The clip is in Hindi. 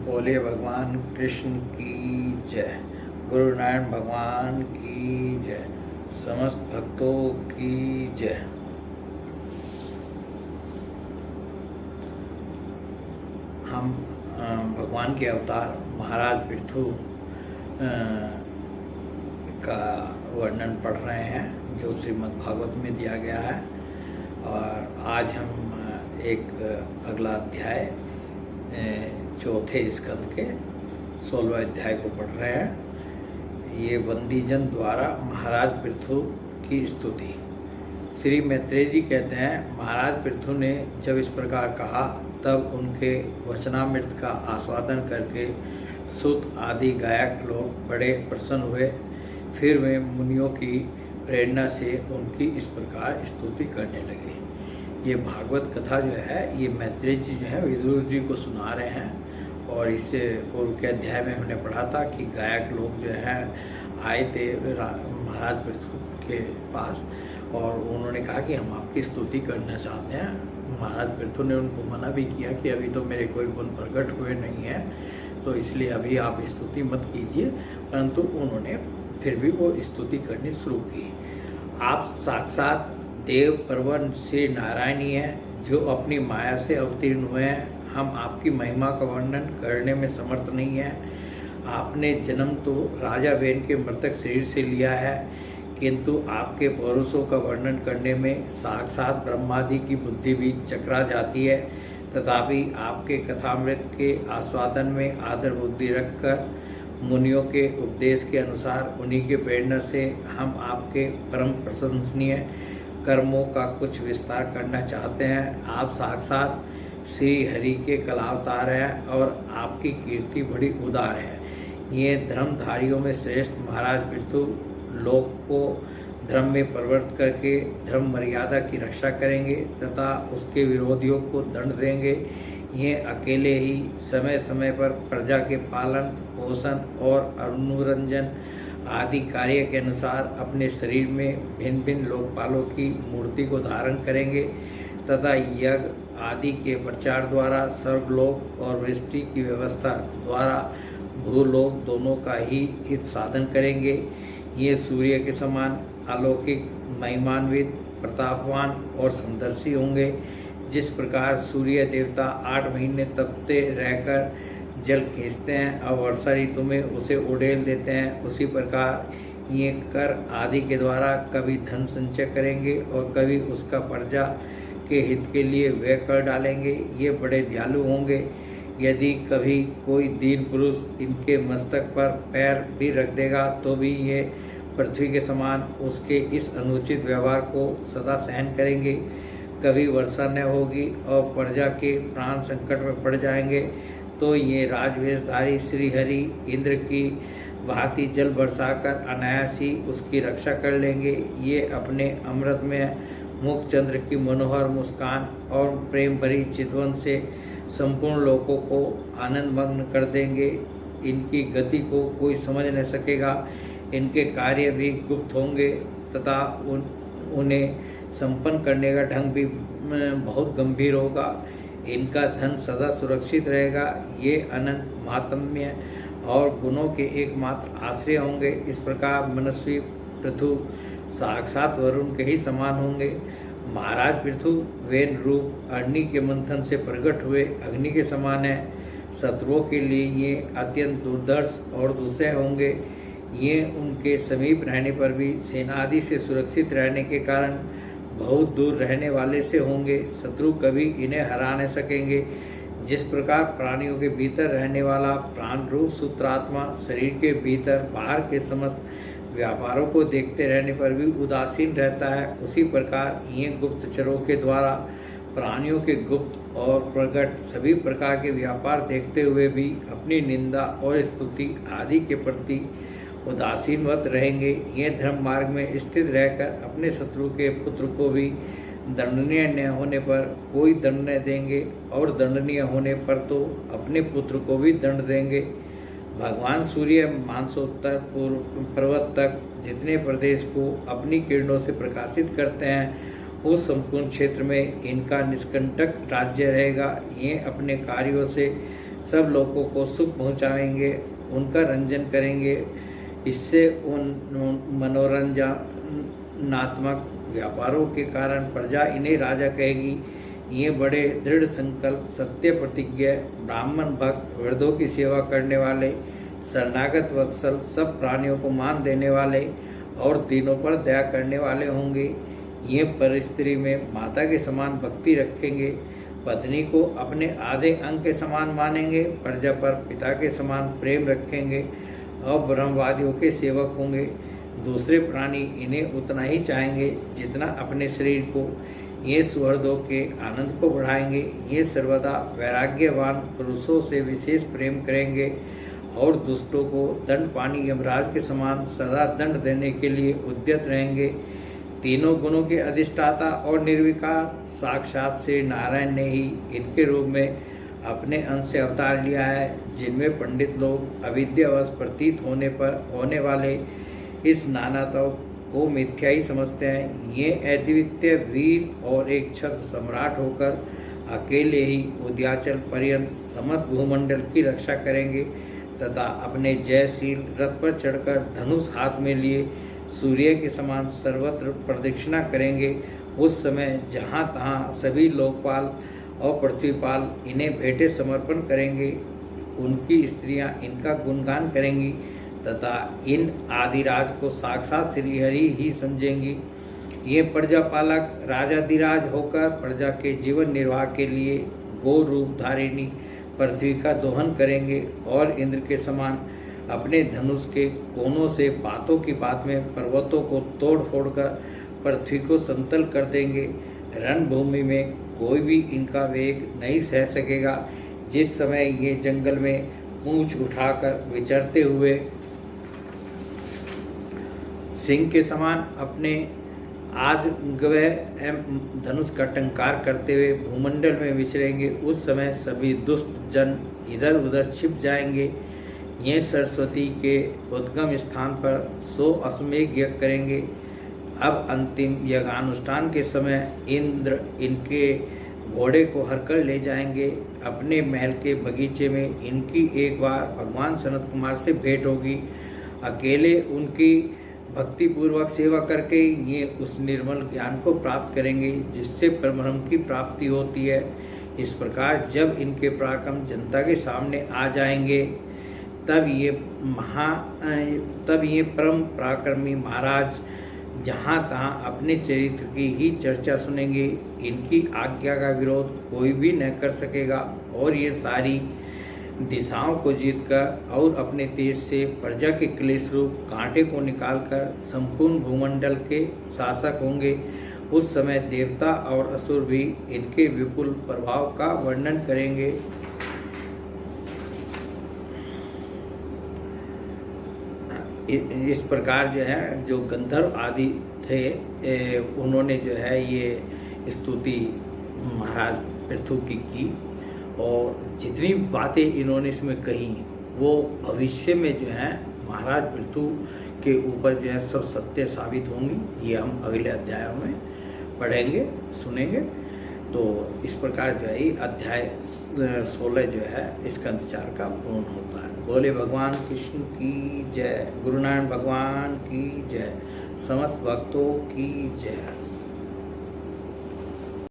बोले भगवान कृष्ण की जय। गुरु नारायण भगवान की जय। समस्त भक्तों की जय। हम भगवान के अवतार महाराज पृथु का वर्णन पढ़ रहे हैं जो श्रीमद् भागवत में दिया गया है। और आज हम एक अगला अध्याय चौथे स्कंद के 16वें अध्याय को पढ़ रहे हैं। ये बंदीजन द्वारा महाराज पृथु की स्तुति। श्री मैत्रेय जी कहते हैं, महाराज पृथु ने जब इस प्रकार कहा तब उनके वचनामृत का आस्वादन करके सूत आदि गायक लोग बड़े प्रसन्न हुए। फिर वे मुनियों की प्रेरणा से उनकी इस प्रकार स्तुति करने लगे। ये भागवत कथा जो है ये मैत्रेय जी जो है विदुर जी को सुना रहे हैं। और इससे पूर्व के अध्याय में हमने पढ़ा था कि गायक लोग जो हैं आए थे महाराज पृथु के पास और उन्होंने कहा कि हम आपकी स्तुति करना चाहते हैं। महाराज पृथु ने उनको मना भी किया कि अभी तो मेरे कोई गुण प्रकट हुए नहीं हैं, तो इसलिए अभी आप स्तुति मत कीजिए। परंतु उन्होंने फिर भी वो स्तुति करनी शुरू की। आप साक्षात देव परवन श्री नारायण ही हैं जो अपनी माया से अवतीर्ण हुए हैं। हम आपकी महिमा का वर्णन करने में समर्थ नहीं हैं। आपने जन्म तो राजा वेन के मृतक शरीर से लिया है, किंतु आपके पौरुषों का वर्णन करने में साक्षात ब्रह्मादि की बुद्धि भी चकरा जाती है। तथापि आपके कथामृत के आस्वादन में आदर बुद्धि रखकर मुनियों के उपदेश के अनुसार उन्हीं के प्रेरणा से हम आपके परम प्रशंसनीय कर्मों का कुछ विस्तार करना चाहते हैं। आप साक्षात श्री हरि के कलावतार हैं और आपकी कीर्ति बड़ी उदार है। ये धर्मधारियों में श्रेष्ठ महाराज पृथु लोक को धर्म में परिवर्तित करके धर्म मर्यादा की रक्षा करेंगे तथा उसके विरोधियों को दंड देंगे। ये अकेले ही समय समय पर प्रजा के पालन पोषण और अनुरंजन आदि कार्य के अनुसार अपने शरीर में भिन्न भिन्न लोकपालों की मूर्ति को धारण करेंगे तथा यज्ञ आदि के प्रचार द्वारा सर्वलोक और वृष्टि की व्यवस्था द्वारा भूलोक दोनों का ही हित साधन करेंगे। ये सूर्य के समान अलौकिक महिमान्वित प्रतापवान और समदर्शी होंगे। जिस प्रकार सूर्य देवता 8 महीने तपते रहकर जल खींचते हैं और वर्षा ऋतु में उसे उड़ेल देते हैं, उसी प्रकार ये कर आदि के द्वारा कभी धन संचय करेंगे और कभी उसका प्रजा के हित के लिए व्यय कर डालेंगे। ये बड़े दयालु होंगे। यदि कभी कोई दीन पुरुष इनके मस्तक पर पैर भी रख देगा तो भी ये पृथ्वी के समान उसके इस अनुचित व्यवहार को सदा सहन करेंगे। कभी वर्षा न होगी और प्रजा के प्राण संकट में पड़ जाएंगे तो ये राजवेशधारी श्री हरि इंद्र की भांति जल बरसाकर अनायास ही उसकी रक्षा कर लेंगे। ये अपने अमृत में मुख चंद्र की मनोहर मुस्कान और प्रेम भरी चितवन से संपूर्ण लोगों को आनंदमग्न कर देंगे। इनकी गति को कोई समझ न सकेगा। इनके कार्य भी गुप्त होंगे तथा उन्हें संपन्न करने का ढंग भी बहुत गंभीर होगा। इनका धन सदा सुरक्षित रहेगा। ये अनंत महात्म्य और गुणों के एकमात्र आश्रय होंगे। इस प्रकार मनस्वी पृथु साक्षात वरुण के ही समान होंगे। महाराज पृथु वेन रूप अग्नि के मंथन से प्रकट हुए अग्नि के समान है। शत्रुओं के लिए ये अत्यंत दुर्धर्ष और दुस्सह होंगे। ये उनके समीप रहने पर भी सेनादि से सुरक्षित रहने के कारण बहुत दूर रहने वाले से होंगे। शत्रु कभी इन्हें हरा नहीं सकेंगे। जिस प्रकार प्राणियों के भीतर रहने वाला प्राण रूप सूत्रात्मा शरीर के भीतर बाहर के समस्त व्यापारों को देखते रहने पर भी उदासीन रहता है, उसी प्रकार ये गुप्तचरों के द्वारा प्राणियों के गुप्त और प्रकट सभी प्रकार के व्यापार देखते हुए भी अपनी निंदा और स्तुति आदि के प्रति उदासीनवत रहेंगे। ये धर्म मार्ग में स्थित रहकर अपने शत्रु के पुत्र को भी दंडनीय न होने पर कोई दंड न देंगे और दंडनीय होने पर तो अपने पुत्र को भी दंड देंगे। भगवान सूर्य मानसोत्तर पूर्व पर्वत तक जितने प्रदेश को अपनी किरणों से प्रकाशित करते हैं उस संपूर्ण क्षेत्र में इनका निष्कंटक राज्य रहेगा। ये अपने कार्यों से सब लोगों को सुख पहुँचाएंगे, उनका रंजन करेंगे। इससे उन मनोरंजनात्मक व्यापारों के कारण प्रजा इन्हें राजा कहेगी। ये बड़े दृढ़ संकल्प, सत्य प्रतिज्ञ, ब्राह्मण भक्त, वृद्धों की सेवा करने वाले, शरणागत वत्सल, सब प्राणियों को मान देने वाले और तीनों पर दया करने वाले होंगे। ये पर स्त्री में माता के समान भक्ति रखेंगे, पत्नी को अपने आधे अंग के समान मानेंगे, प्रजा पर पिता के समान प्रेम रखेंगे और ब्रह्मवादियों के सेवक होंगे। दूसरे प्राणी इन्हें उतना ही चाहेंगे जितना अपने शरीर को। ये सुहृदों के आनंद को बढ़ाएंगे। ये सर्वदा वैराग्यवान पुरुषों से विशेष प्रेम करेंगे और दुष्टों को दंड पानी यमराज के समान सदा दंड देने के लिए उद्यत रहेंगे। तीनों गुणों के अधिष्ठाता और निर्विकार साक्षात श्री नारायण ने ही इनके रूप में अपने अंश से अवतार लिया है, जिनमें पंडित लोग अविद्यावश प्रतीत होने वाले इस नानात्व को मिथ्या ही समझते हैं। ये अद्वितीय वीर और एक छत्र सम्राट होकर अकेले ही उद्याचल पर्यंत समस्त भूमंडल की रक्षा करेंगे तथा अपने जयशील रथ पर चढ़कर धनुष हाथ में लिए सूर्य के समान सर्वत्र प्रदक्षिणा करेंगे। उस समय जहाँ तहाँ सभी लोकपाल और पृथ्वीपाल इन्हें भेंटे समर्पण करेंगे। उनकी स्त्रियां इनका गुणगान करेंगी तथा इन आदिराज को साक्षात श्रीहरि ही समझेंगी। ये प्रजापालक राजाधिराज होकर प्रजा के जीवन निर्वाह के लिए गो रूप धारिणी पृथ्वी का दोहन करेंगे और इंद्र के समान अपने धनुष के कोनों से बातों की बात में पर्वतों को तोड़ फोड़कर पृथ्वी को समतल कर देंगे। रणभूमि में कोई भी इनका वेग नहीं सह सकेगा। जिस समय ये जंगल में पूंछ उठाकर विचरते हुए सिंह के समान अपने आजगवे धनुष का टंकार करते हुए भूमंडल में विचरेंगे, उस समय सभी दुष्ट जन इधर उधर छिप जाएंगे। ये सरस्वती के उद्गम स्थान पर 100 अश्वमेध यज्ञ करेंगे। अब अंतिम यज्ञानुष्ठान के समय इंद्र इनके घोड़े को हरकर ले जाएंगे। अपने महल के बगीचे में इनकी एक बार भगवान सनत कुमार से भेंट होगी। अकेले उनकी भक्तिपूर्वक सेवा करके ये उस निर्मल ज्ञान को प्राप्त करेंगे जिससे परब्रह्म की प्राप्ति होती है। इस प्रकार जब इनके पराक्रम जनता के सामने आ जाएंगे तब ये परम पराक्रमी महाराज जहाँ तहाँ अपने चरित्र की ही चर्चा सुनेंगे। इनकी आज्ञा का विरोध कोई भी न कर सकेगा और ये सारी दिशाओं को जीतकर और अपने तेज से प्रजा के क्लेश रूप कांटे को निकालकर संपूर्ण भूमंडल के शासक होंगे। उस समय देवता और असुर भी इनके विपुल प्रभाव का वर्णन करेंगे। इस प्रकार जो है जो गंधर्व आदि थे उन्होंने जो है ये स्तुति महाराज पृथु की और जितनी बातें इन्होंने इसमें कही वो भविष्य में जो है महाराज पृथु के ऊपर जो है सब सत्य साबित होंगी। ये हम अगले अध्यायों में पढ़ेंगे सुनेंगे। तो इस प्रकार जो है अध्याय 16 जो है स्कंद 4 का पूर्ण होता है। बोले भगवान कृष्ण की जय, गुरु नारायण भगवान की जय, समस्त भक्तों की जय।